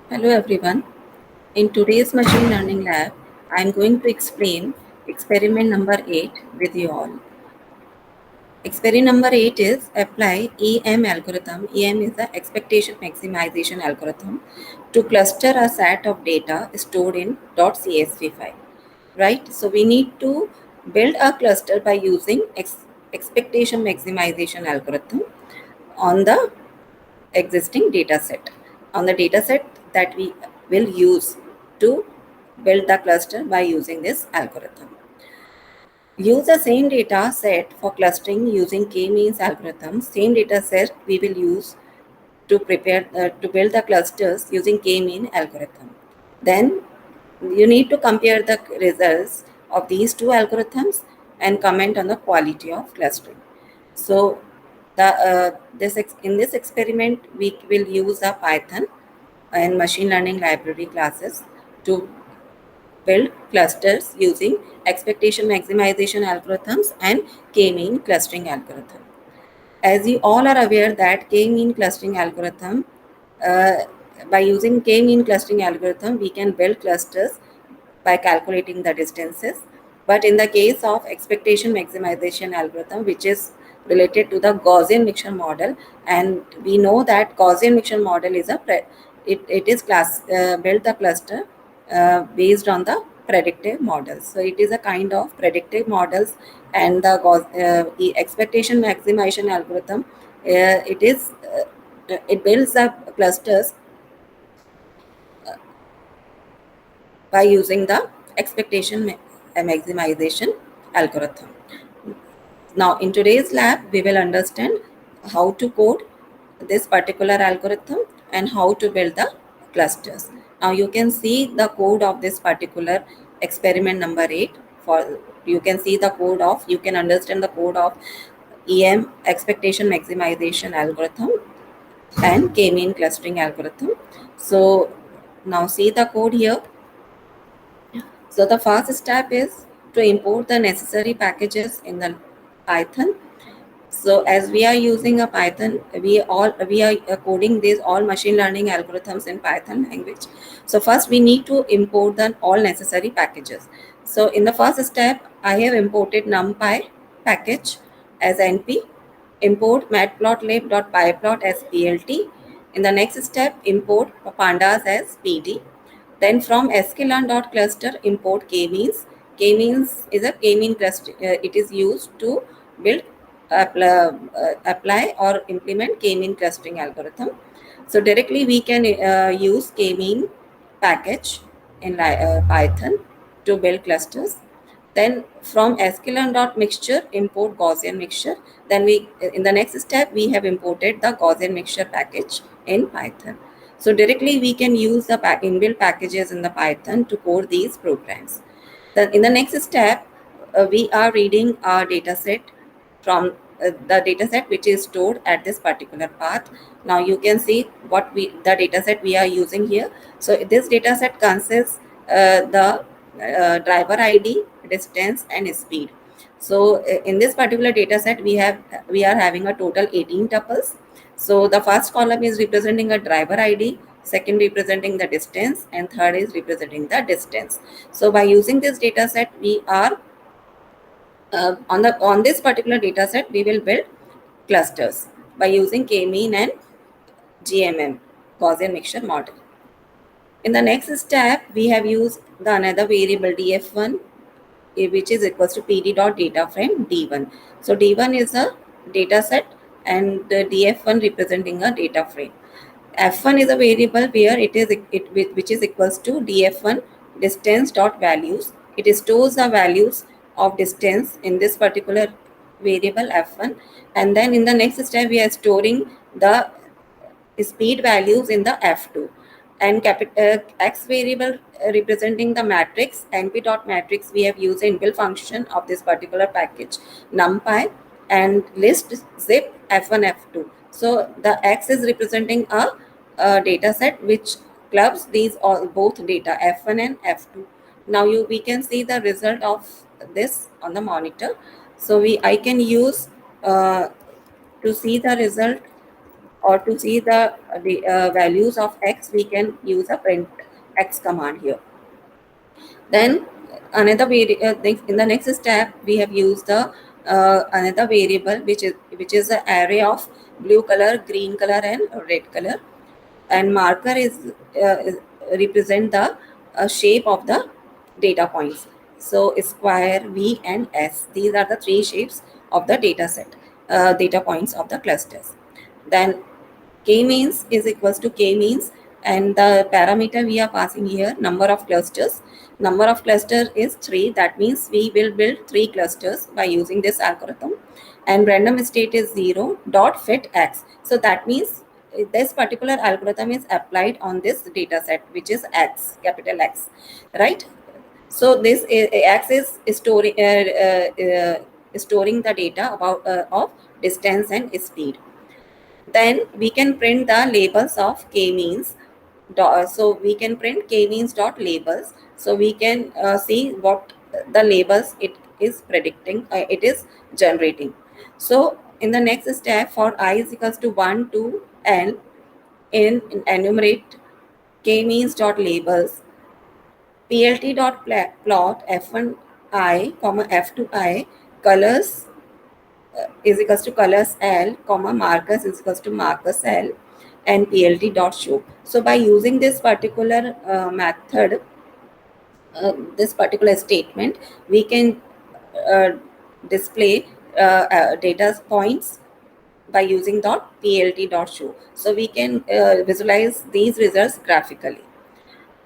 Hello everyone. In today's machine learning lab, I am going to explain experiment number 8 with you all. Experiment number 8 is apply EM algorithm. EM is the expectation maximization algorithm to cluster a set of data stored in .csv file. Right? So we need to build a cluster by using expectation maximization algorithm on the existing data set, on the data set that we will use to build the cluster by using this algorithm. Use the same data set for clustering using k-means algorithm. Same data set we will use to build the clusters using k-mean algorithm. Then you need to compare the results of these two algorithms and comment on the quality of clustering. So in this experiment we will use a Python and machine learning library classes to build clusters using expectation maximization algorithms and k-mean clustering algorithm. As you all are aware that k-mean clustering algorithm, uh, by using k-mean clustering algorithm, we can build clusters by calculating the distances. But in the case of expectation maximization algorithm, which is related to the Gaussian mixture model, and we know that Gaussian mixture model is it is built the cluster based on the predictive models. So it is a kind of predictive models, and the expectation maximization algorithm, it builds the clusters by using the maximization algorithm. Now, in today's lab, we will understand how to code this particular algorithm and how to build the clusters. Now, you can see the code of this particular experiment number 8. For you can see the code of, you can understand the code of EM expectation maximization algorithm and k-mean clustering algorithm. So now see the code here. So the first step is to import the necessary packages in the Python. So as we are using a Python, we are coding these all machine learning algorithms in Python language. So first we need to import the all necessary packages. So in the first step, I have imported NumPy package as NP, import matplotlib.pyplot as PLT. In the next step, import pandas as PD. Then from sklearn.cluster, import k-means. K-means is a k-mean cluster. It is used to build, apply or implement k-mean clustering algorithm. So directly we can use k-mean package in Python to build clusters. Then from sklearn.mixture, import Gaussian mixture. Then we in the next step we have imported the Gaussian mixture package in Python. So directly we can use the inbuilt packages in the Python to code these programs. Then in the next step, we are reading our data set from the data set which is stored at this particular path. Now you can see the data set we are using here. So this data set consists the driver ID, distance, and speed. So in this particular data set, we are having a total 18 tuples. So the first column is representing a driver ID, second representing the distance, and third is representing the distance. So by using this data set, we are on this particular data set, we will build clusters by using k-mean and GMM, Gaussian mixture model. In the next step, we have used the another variable df1, which is equals to pd dot data frame d1. So d1 is a data set and the df1 representing a data frame. F1 is a variable where which is equals to df1 distance dot values. It stores the values of distance in this particular variable f1, and then in the next step we are storing the speed values in the f2, and x variable representing the matrix np dot matrix. We have used inbuilt function of this particular package numpy, and list zip f1 f2. So the x is representing a data set which clubs these all both data f1 and f2. Now we can see the result of this on the monitor. So I can use to see the result or to see the values of x, we can use a print x command here. Then in the next step, we have used the another variable which is an array of blue color, green color, and red color, and marker is represent the shape of the data points. So square, V, and S, these are the three shapes of the data set, data points of the clusters. Then k means is equals to k means, and the parameter we are passing here, number of clusters. Number of cluster is 3. That means we will build 3 clusters by using this algorithm. And random state is 0 dot fit x. So that means this particular algorithm is applied on this data set, which is x, capital X, right? So this x is storing the data about of distance and speed. Then we can print the labels of k-means. So we can print k-means dot labels. So we can see what the labels it is predicting, it is generating. So in the next step, for I is equals to 1 to n, in enumerate k-means dot labels, plt dot plot f1 I comma f2 I, colors is equals to colors L, comma markers is equals to markers L, and plt dot show. So by using this particular method, this particular statement, we can uh, display data points by using dot plt dot show. So we can visualize these results graphically.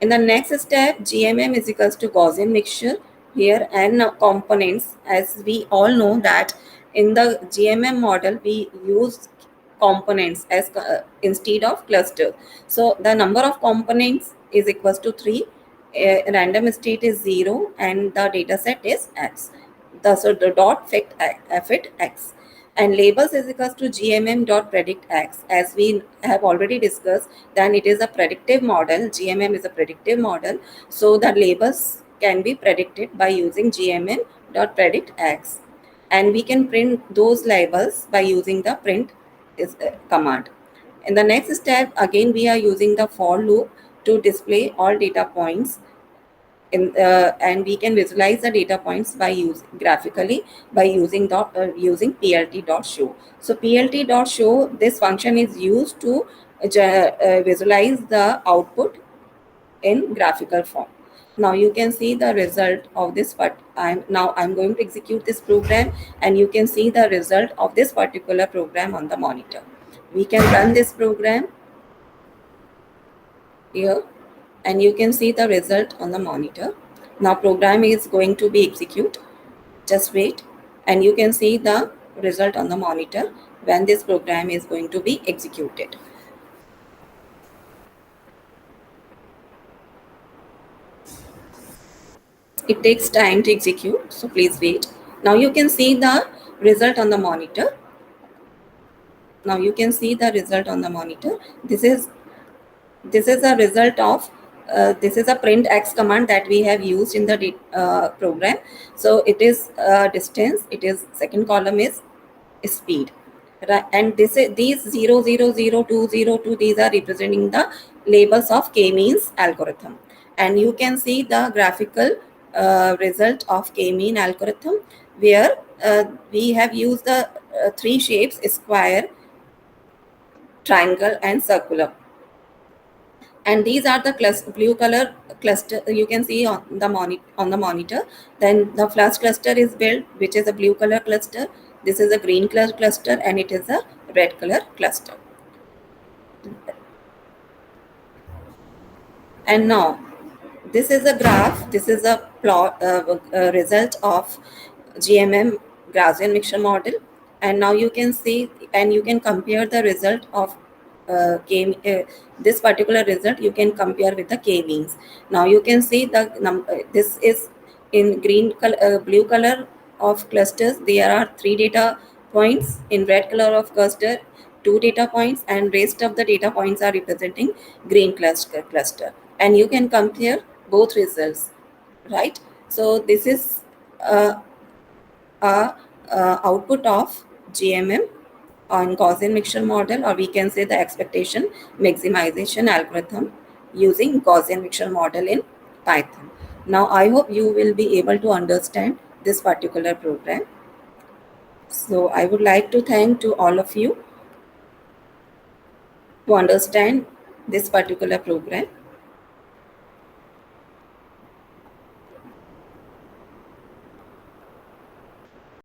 In the next step, GMM is equals to Gaussian mixture. Here n components, as we all know that in the GMM model we use components as instead of cluster. So the number of components is equals to 3. Random state is 0, and the data set is x. So the dot fit x, and labels is equals to gmm dot predict x. As we have already discussed, then it is a predictive model. GMM is a predictive model, so the labels can be predicted by using gmm dot predict x, and we can print those labels by using the print is command. In the next step, again we are using the for loop to display all data points and we can visualize the data points by using graphically by using using plt dot show. So plt dot show, this function is used to visualize the output in graphical form. Now you can see the result of this, but I'm going to execute this program, and you can see the result of this particular program on the monitor. We can run this program here, and you can see the result on the monitor. Now program is going to be executed. Just wait, and you can see the result on the monitor when this program is going to be executed. It takes time to execute, so please wait. Now you can see the result on the monitor. Now you can see the result on the monitor. This is a result of this is a print x command that we have used in the program. So it is distance, it is second column is speed, right? And this is these 0 0 0 2 0 2, these are representing the labels of k-means algorithm. And you can see the graphical result of k-mean algorithm, where we have used the three shapes: square, triangle, and circular. And these are the blue color cluster you can see on the monitor. Then the first cluster is built, which is a blue color cluster. This is a green color cluster, and it is a red color cluster. And now this is a graph, this is a plot result of GMM, Gaussian mixture model. And now you can see, and you can compare the result of this particular result you can compare with the k-means. Now you can see this is in green color, blue color of clusters, there are 3 data points. In red color of cluster, 2 data points, and rest of the data points are representing green cluster. And you can compare both results, right? So this is uh, a output of GMM on Gaussian mixture model, or we can say the expectation maximization algorithm using Gaussian mixture model in Python. Now I hope you will be able to understand this particular program. So I would like to thank to all of you to understand this particular program.